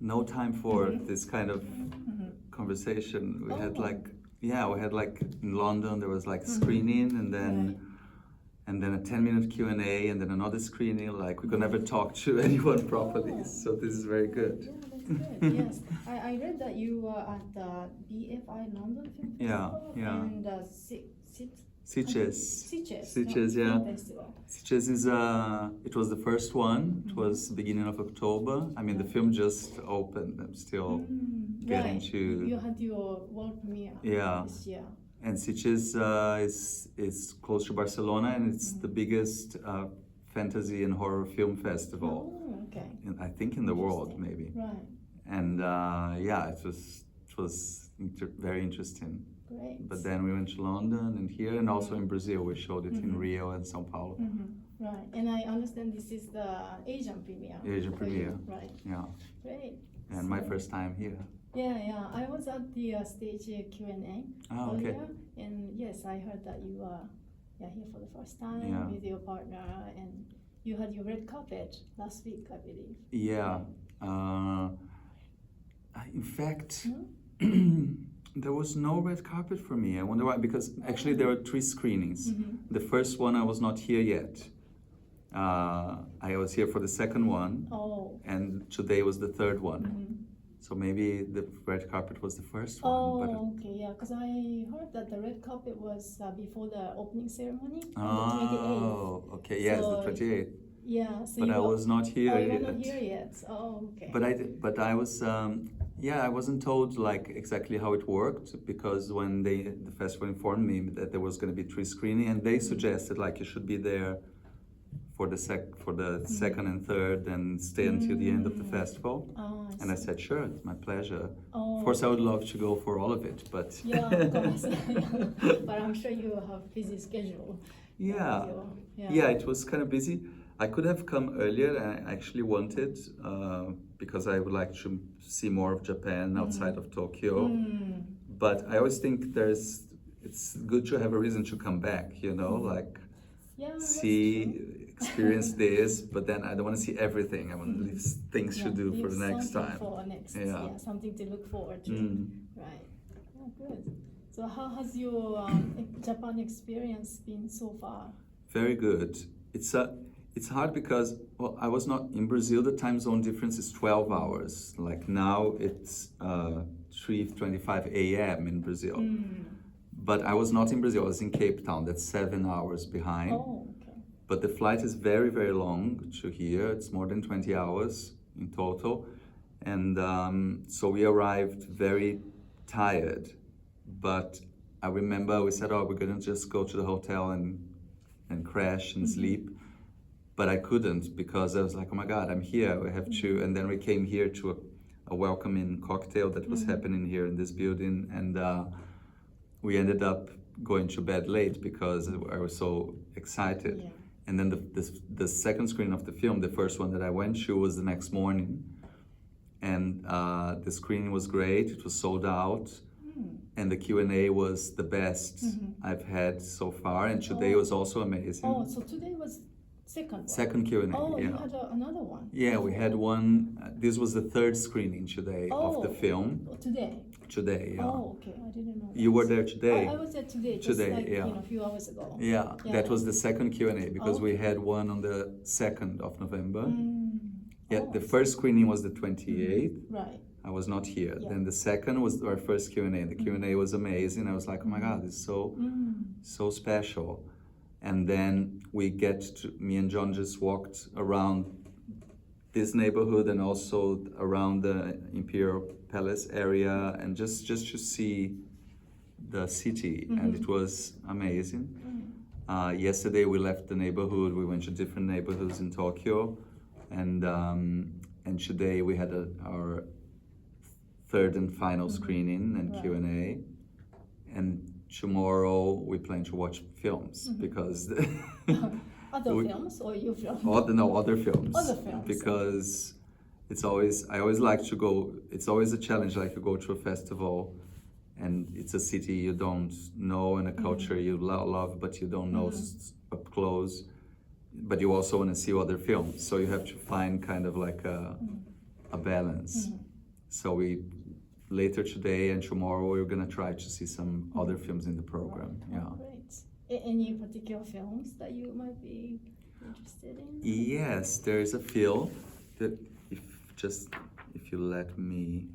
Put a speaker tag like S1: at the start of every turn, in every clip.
S1: no time for this kind of conversation. We had like, in London there was like screening and then a 10-minute Q&A and then another screening. Like we could never talk to anyone properly. So this is very good.
S2: Yeah, that's good. Yes, I read that you were at the BFI London Film Festival and
S1: Sitges,
S2: Film Festival.
S1: Sitges is it was the first one. It was beginning of October. I mean, the film just opened. I'm still getting to.
S2: You had your world premiere this year.
S1: And Sitges is close to Barcelona, and it's the biggest fantasy and horror film festival.
S2: Oh, okay.
S1: I think in the world, maybe.
S2: Right.
S1: And it was very interesting.
S2: Great.
S1: But then we went to London and here, and also in Brazil. We showed it in Rio and Sao Paulo.
S2: Right. And I understand this is the Asian premiere.
S1: Asian premiere.
S2: Right.
S1: Yeah.
S2: Great.
S1: And my first time here.
S2: Yeah. I was at the stage Q&A earlier, and yes, I heard that you are here for the first time with your partner, and you had your red carpet last week, I believe.
S1: Yeah. In fact, there was no red carpet for me. I wonder why, because actually there were 3 screenings. The first one I was not here yet. I was here for the second one, and today was the third one. So maybe the red carpet was the first one.
S2: Oh, okay, yeah, because I heard that the red carpet was before the opening ceremony on the 28th.
S1: Oh, okay, yes, the 28th.
S2: Yeah, so
S1: but I was not here
S2: yet.
S1: You're
S2: not here yet. Oh, okay.
S1: But I was, I wasn't told like exactly how it worked, because when the festival informed me that there was going to be 3 screenings, and they suggested like you should be there for the second and third and stay until the end of the festival. And I said, sure, it's my pleasure. Of course, I would love to go for all of it, but
S2: yeah, of course. But I'm sure you have busy schedule.
S1: Yeah, it was kind of busy. I could have come earlier. I actually wanted, because I would like to see more of Japan outside of Tokyo. But I always think it's good to have a reason to come back, like experience this, but then I don't want to see everything. I want to leave things to do for the next time.
S2: Something to look forward to. Right. Oh, good. So how has your Japan experience been so far?
S1: Very good. It's hard because, well, I was not in Brazil. The time zone difference is 12 hours. Like now it's 3:25 a.m. in Brazil. But I was not in Brazil. I was in Cape Town. That's 7 hours behind.
S2: Oh, okay.
S1: But the flight is very, very long to here. It's more than 20 hours in total. And so we arrived very tired. But I remember we said, we're going to just go to the hotel and crash and sleep. But I couldn't, because I was like, oh my God, I'm here. We have to. And then we came here to a welcoming cocktail that was happening here in this building. And we ended up going to bed late because I was so excited. Yeah. And then the second screen of the film, the first one that I went to, was the next morning. And the screening was great. It was sold out. And the Q&A was the best I've had so far. And today was also amazing.
S2: Oh, so today was second one?
S1: Second Q&A,
S2: Oh, you had another one?
S1: Yeah, we had one. This was the third screening today of the film.
S2: Today?
S1: Today, yeah.
S2: Oh, okay. I didn't know that.
S1: You were there today?
S2: I was there today, just like, a few hours ago.
S1: Yeah, that was the second Q&A, because we had one on the 2nd of November. The first screening was the 28th.
S2: Right.
S1: I was not here. Then the second was our first Q&A. The Q&A was amazing. I was like, oh my God, this is so special. And then me and John just walked around this neighborhood and also around the Imperial Palace area, and just to see the city, and it was amazing. Yesterday we left the neighborhood, we went to different neighborhoods in Tokyo, and today we had our third and final screening and Q&A, and tomorrow we plan to watch films because
S2: other films or your film?
S1: Other films.
S2: Other films.
S1: Because I always like to go. It's always a challenge, like you go to a festival, and it's a city you don't know and a culture you love, but you don't know up close. But you also want to see other films, so you have to find kind of like a balance. So later today and tomorrow we're gonna try to see some other films in the program.
S2: Right.
S1: Yeah.
S2: Great. Any particular films that you might be interested in?
S1: Yes, there is a film that if you let me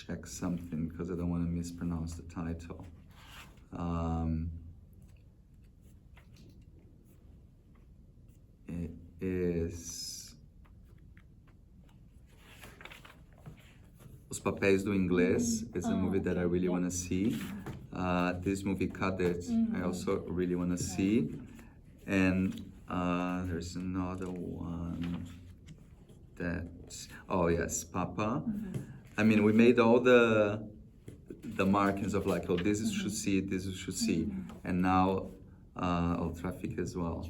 S1: check something, because I don't want to mispronounce the title. It is Os Papéis do Inglês. Is a movie that I really want to see. This movie Cadet, I also really want to see. And there's another one oh yes, Papa. I mean, we made all the markings of like, oh, this is should see, this is should see, and now Traffic as well.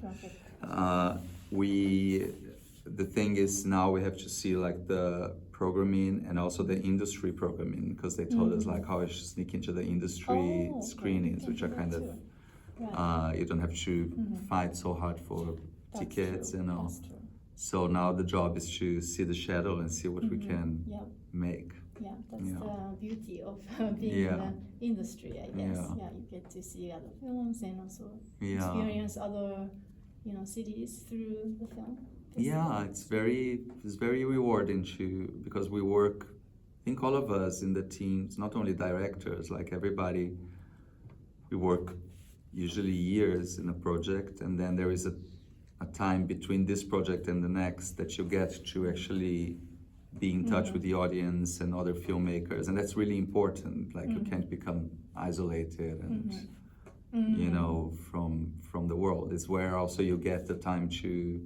S1: The thing is now we have to see like the programming and also the industry programming, because they told us like how I should sneak into the industry screenings, which are kind of you don't have to fight so hard for tickets and all. So now the job is to see the shadow and see what we can make.
S2: Yeah, that's the beauty of being in the industry, I guess. Yeah, you get to see other films and also experience other, cities through the film.
S1: Yeah, it's very rewarding because we work, I think all of us in the teams, not only directors, like everybody, we work usually years in a project, and then there is a time between this project and the next that you get to actually be in touch with the audience and other filmmakers, and that's really important. Like you can't become isolated and from the world. It's where also you get the time to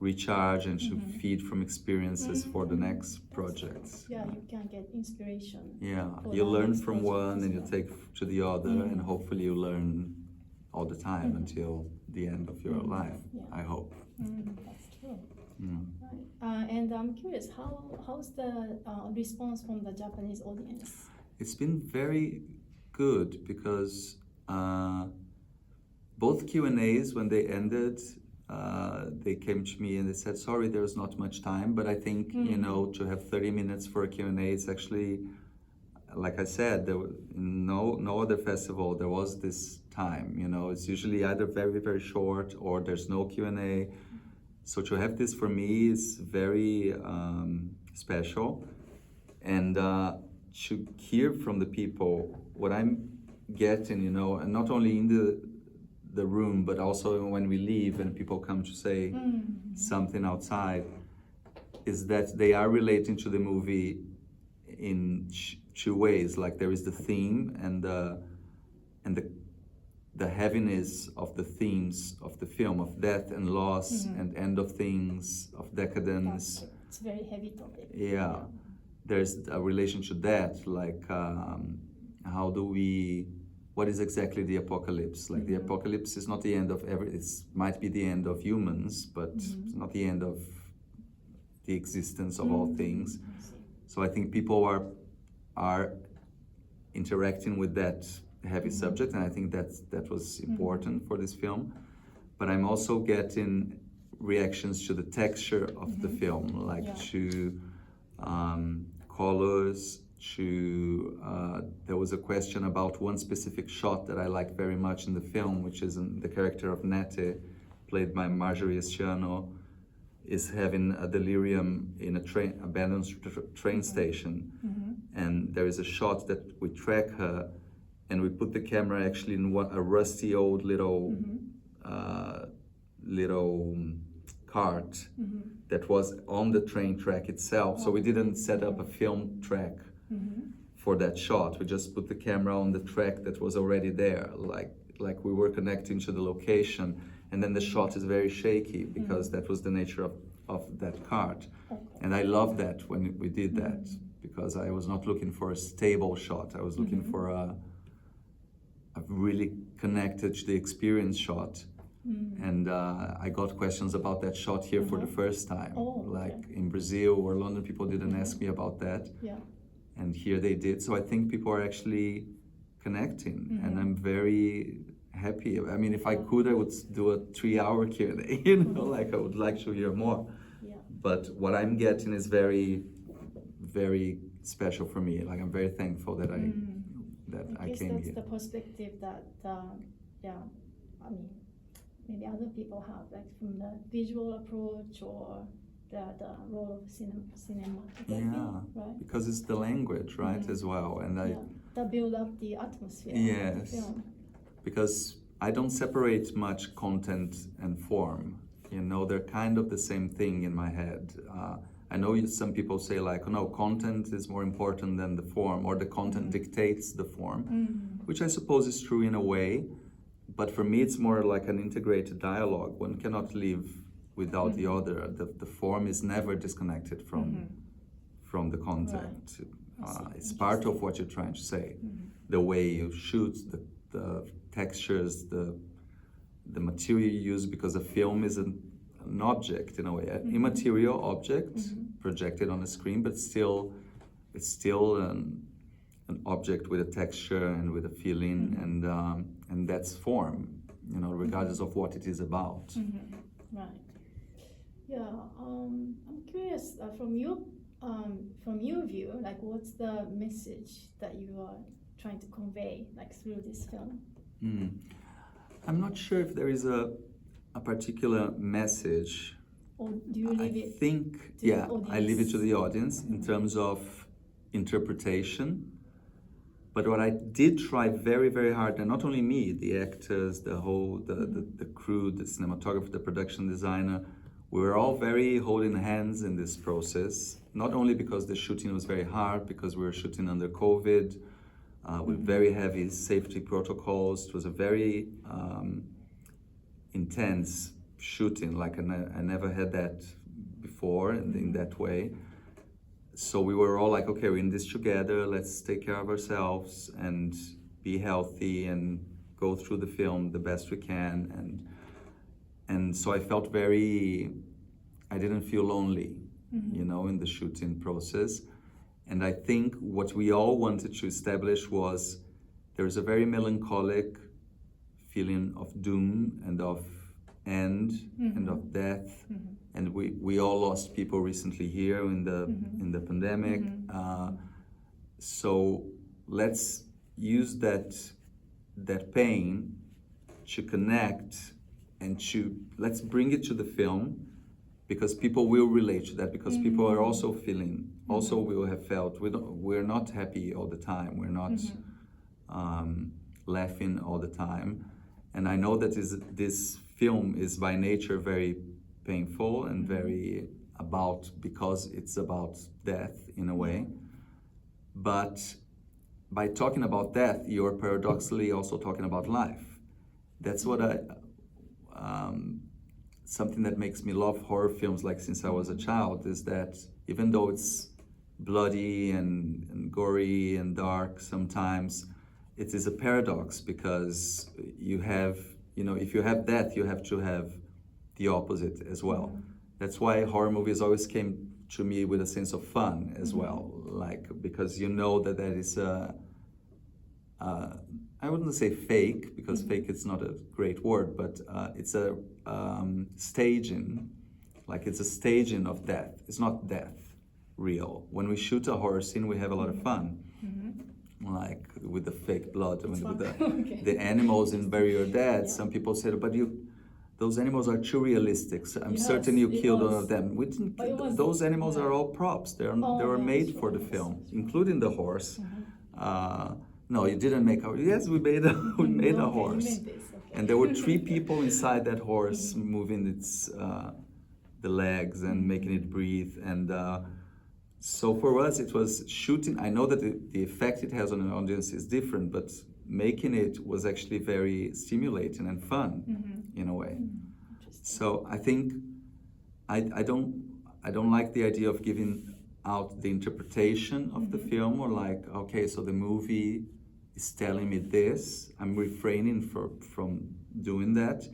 S1: recharge and to feed from experiences for the next projects.
S2: Yeah, you can get inspiration.
S1: Yeah, you learn from one and you take to the other, and hopefully you learn all the time until the end of your life. I hope.
S2: That's true. Right. And I'm curious, how's the response from the Japanese audience?
S1: It's been very good, because both Q&As, when they ended, they came to me and they said, sorry, there's not much time, but I think, to have 30 minutes for a Q&A, it's actually, like I said, there was no other festival, there was this time, it's usually either very, very short or there's no Q&A. So to have this for me is very special. And to hear from the people what I'm getting, and not only in the room, but also when we leave and people come to say something outside, is that they are relating to the movie in two ways. Like there is the theme and the heaviness of the themes of the film, of death and loss and end of things, of decadence.
S2: It's a very heavy topic.
S1: Yeah. There's a relation to that, like what is exactly the apocalypse? Like the apocalypse is not the end of it might be the end of humans, but it's not the end of the existence of all things. So I think people are interacting with that heavy subject, and I think that was important for this film. But I'm also getting reactions to the texture of the film, like to colors, there was a question about one specific shot that I like very much in the film, which is the character of Nete, played by Marjorie Estiano, is having a delirium in abandoned train station. And there is a shot that we track her, and we put the camera actually in a rusty old little cart that was on the train track itself. So we didn't set up a film track for that shot. We just put the camera on the track that was already there, like we were connecting to the location. And then the shot is very shaky because that was the nature of that cart. And I love that when we did that, because I was not looking for a stable shot. I was looking for a really connected to the experience shot. And I got questions about that shot here for the first time. In Brazil or London, people didn't ask me about that. And here they did. So I think people are actually connecting, and I'm very happy. I mean, if I could, I would do a 3-hour Q&A, like I would like to hear more. But what I'm getting is very, very special for me. Like I'm very thankful that I
S2: guess
S1: came
S2: that's
S1: here.
S2: the perspective that I mean, maybe other people have, like from the visual approach or the role of cinematography, right?
S1: Because it's the language, right, as well, and
S2: that build up the atmosphere of the film.
S1: Because I don't separate much content and form. You know, they're kind of the same thing in my head. I know some people say like, oh, no, content is more important than the form, or the content dictates the form, which I suppose is true in a way. But for me, it's more like an integrated dialogue. One cannot live without the other. The form is never disconnected from the content. Right. It's part of what you're trying to say. The way you shoot, the textures, the material you use, because a film is an object in a way, an immaterial object projected on a screen, but it's still an object with a texture and with a feeling, and that's form, you know, regardless of what it is about.
S2: Right. Yeah. I'm curious from your view, like, what's the message that you are trying to convey, like, through this film?
S1: I'm not sure if there is a particular message.
S2: Or do you leave it
S1: think,
S2: to the audience?
S1: I leave it to the audience in terms of interpretation. But what I did try very, very hard, and not only me, the actors, the crew, the cinematographer, the production designer, we were all very holding hands in this process. Not only because the shooting was very hard, because we were shooting under COVID, with very heavy safety protocols. It was a very intense shooting, like I never had that before in that way. So we were all like, okay, we're in this together, let's take care of ourselves and be healthy and go through the film the best we can. And so I felt I didn't feel lonely, you know, in the shooting process. And I think what we all wanted to establish was there's a very melancholic feeling of doom and of end and of death. And we all lost people recently here in the pandemic. So let's use that pain to connect and let's bring it to the film, because people will relate to that, because people are also feeling, also will have felt, we're not happy all the time, we're not laughing all the time. And I know that this film is by nature very painful and very because it's about death in a way. But by talking about death, you're paradoxically also talking about life. That's what something that makes me love horror films, like since I was a child, is that even though it's bloody and gory and dark sometimes, it is a paradox, because you have, you know, if you have death, you have to have the opposite as well. That's why horror movies always came to me with a sense of fun as well, like, because you know that is I wouldn't say fake, because fake is not a great word, but it's a staging, like it's a staging of death. It's not death real. When we shoot a horror scene, we have a lot of fun, like with the fake blood and with the animals in Bury Your Dead. Some people said, but those animals are too realistic. So I'm certain you killed one of them. We didn't. Those animals are all props. They were made for the film, including the horse. No, you didn't make a. Yes, we made a horse, and there were 3 people inside that horse moving its the legs and making it breathe. And so for us, it was shooting. I know that the effect it has on an audience is different, but making it was actually very stimulating and fun in a way. So I think I don't like the idea of giving out the interpretation of the film, or like, okay, so the movie is telling me this. I'm refraining from doing that,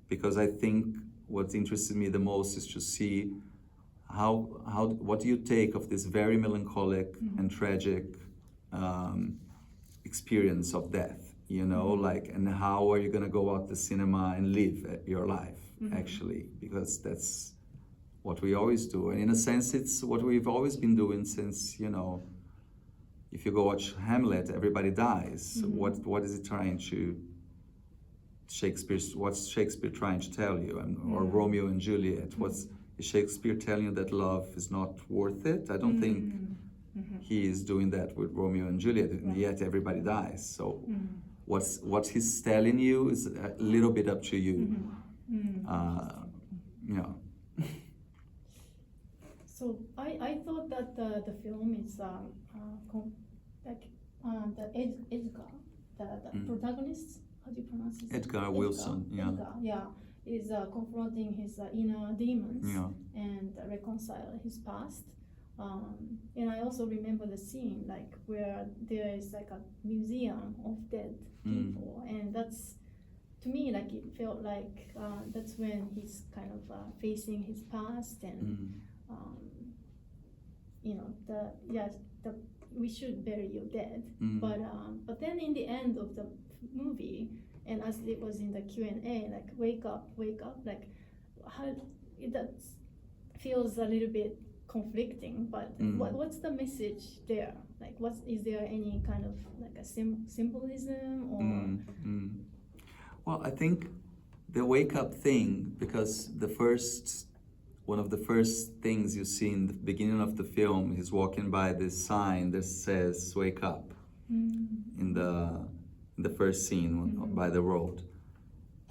S1: because I think what interested me the most is to see what do you take of this very melancholic and tragic experience of death, you know, like, and how are you going to go out the cinema and live your life actually, because that's what we always do. And in a sense, it's what we've always been doing since, if you go watch Hamlet, everybody dies. What is it trying to, what's Shakespeare trying to tell you? Or Romeo and Juliet, is Shakespeare telling you that love is not worth it? I don't think he is doing that with Romeo and Juliet, and yet everybody dies. So what he's telling you is a little bit up to you.
S2: So I thought that the film is Edgar, the protagonist. How do you pronounce it?
S1: Edgar Wilson.
S2: Edgar, is confronting his inner demons and reconcile his past. And I also remember the scene like where there is like a museum of dead people, and that's, to me, like it felt like that's when he's kind of facing his past, and we should bury your dead. But then in the end of the movie, and as it was in the Q&A, like wake up, like how that feels a little bit conflicting. But what's the message there? Like, is there any kind of like a symbolism or?
S1: Well, I think the wake up thing, because one of the first things you see in the beginning of the film, he's walking by this sign that says "Wake up" in the first scene by the road,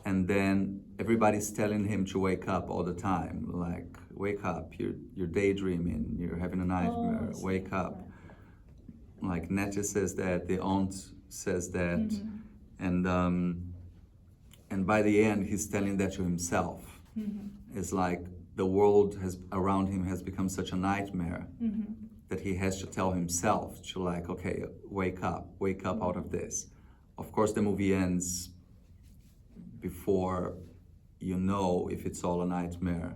S1: and then everybody's telling him to wake up all the time, like wake up, you're daydreaming, you're having a nightmare, wake up. Like Nettie says that, the aunt says that, and by the end he's telling that to himself. It's like the world around him has become such a nightmare that he has to tell himself to, like, okay, wake up out of this. Of course, the movie ends before you know if it's all a nightmare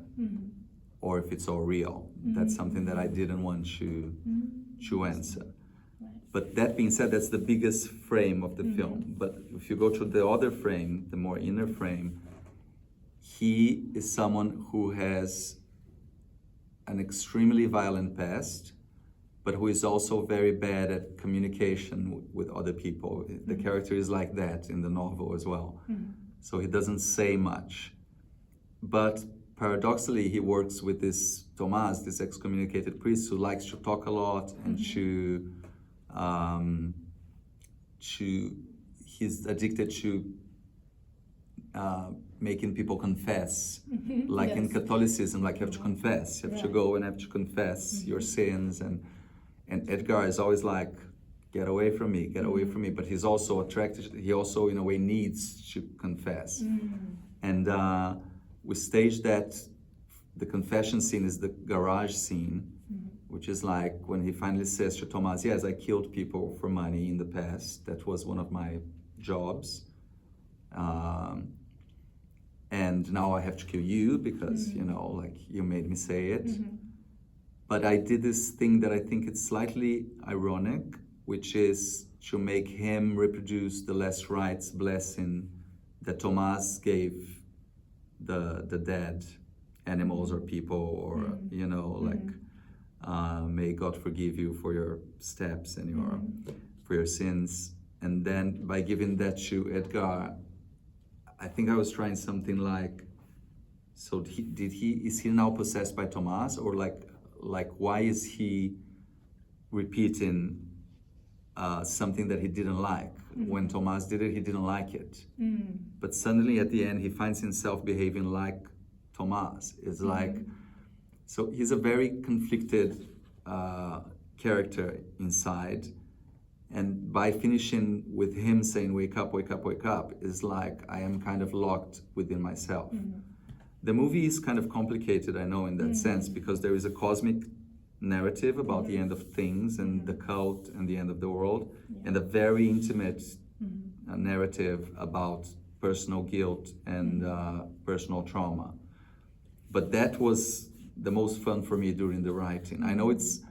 S1: or if it's all real. That's something that I didn't want to answer. But that being said, that's the biggest frame of the film. But if you go to the other frame, the more inner frame, he is someone who has an extremely violent past, but who is also very bad at communication with other people. The character is like that in the novel as well. So he doesn't say much. But paradoxically, he works with this Tomás, this excommunicated priest who likes to talk a lot and he's addicted to making people confess. Like in Catholicism, like you have to confess. You have to go and have to confess your sins. And Edgar is always like, get away from me, get away from me. But he's also attracted, he also in a way needs to confess. And we staged that, the confession scene is the garage scene, which is like when he finally says to Tomás, yes, I killed people for money in the past. That was one of my jobs. And now I have to kill you because, like you made me say it. But I did this thing that I think it's slightly ironic, which is to make him reproduce the last rites blessing that Tomás gave the dead animals or people, or, may God forgive you for your steps and for your sins. And then by giving that to Edgar, I think I was trying something like, so is he now possessed by Tomás, or like why is he repeating something that he didn't like? When Tomás did it, he didn't like it. But suddenly at the end, he finds himself behaving like Tomás. It's like, so he's a very conflicted character inside. And by finishing with him saying, wake up, wake up, wake up, is like, I am kind of locked within myself. The movie is kind of complicated, I know, in that sense, because there is a cosmic narrative about the end of things and the cult and the end of the world, and a very intimate narrative about personal guilt and personal trauma. But that was the most fun for me during the writing. I know it's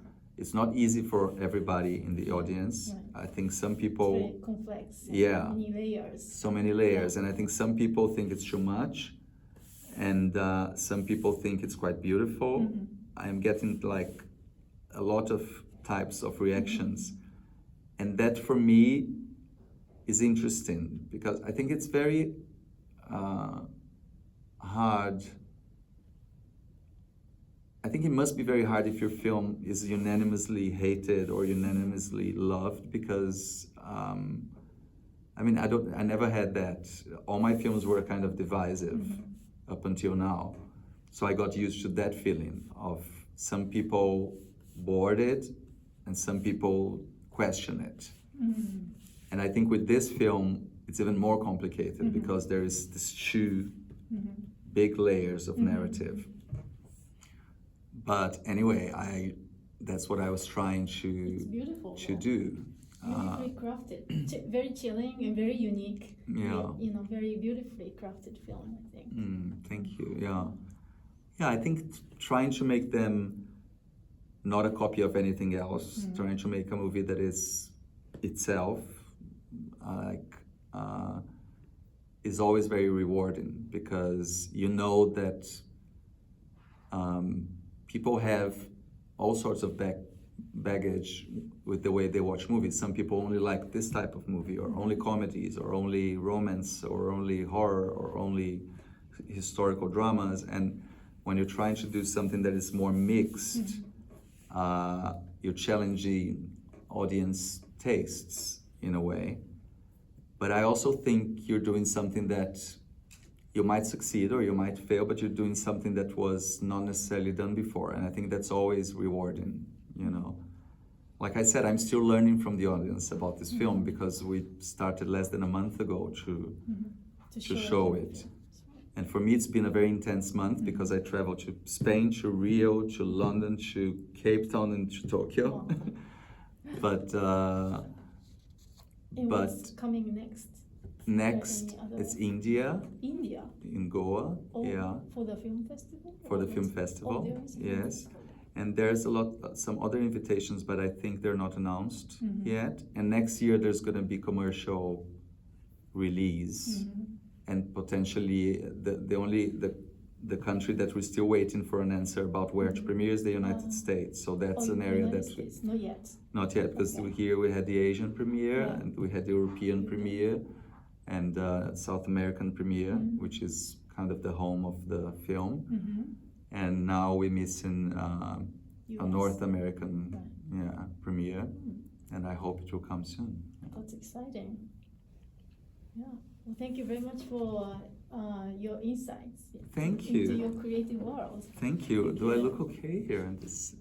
S1: not easy for everybody in the audience. I think some people...
S2: It's very complex.
S1: Yeah.
S2: Many layers.
S1: So many layers. And I think some people think it's too much. and some people think it's quite beautiful.
S2: Mm-hmm.
S1: I'm getting like a lot of types of reactions, and that for me is interesting because I think it's very hard. I think it must be very hard if your film is unanimously hated or unanimously loved, because I mean, I never had that. All my films were kind of divisive up until now. So I got used to that feeling of some people board it and some people question it. And I think with this film, it's even more complicated because there is this two big layers of narrative. But anyway, that's what I was trying to do.
S2: Beautifully crafted, very chilling and very unique.
S1: Yeah.
S2: You know, very beautifully crafted film, I think.
S1: Thank you. Yeah. Yeah, I think trying to make them not a copy of anything else, trying to make a movie that is itself, is always very rewarding, because you know that people have all sorts of baggage with the way they watch movies. Some people only like this type of movie, or only comedies, or only romance, or only horror, or only historical dramas. And when you're trying to do something that is more mixed, you're challenging audience tastes in a way. But I also think you're doing something that you might succeed or you might fail, but you're doing something that was not necessarily done before. And I think that's always rewarding, you know. Like I said, I'm still learning from the audience about this film, because we started less than a month ago to show it. And for me, it's been a very intense month, because I traveled to Spain, to Rio, to London, to Cape Town, and to Tokyo. But
S2: what's coming next?
S1: Next, it's India.
S2: India?
S1: In Goa, yeah.
S2: For the film festival?
S1: For the film festival, yes. And there's some other invitations, but I think they're not announced yet. And next year there's going to be commercial release, and potentially the country that we're still waiting for an answer about where to premiere is the United States. So that's an area that not yet, because here we had the Asian premiere, and we had the European premiere, and South American premiere, which is kind of the home of the film. And now we're missing a North American premiere, and I hope it will come soon.
S2: That's exciting. Yeah. Well, thank you very much for your insights.
S1: Thank you.
S2: Into your creative world.
S1: Thank you. Do I look okay here in this?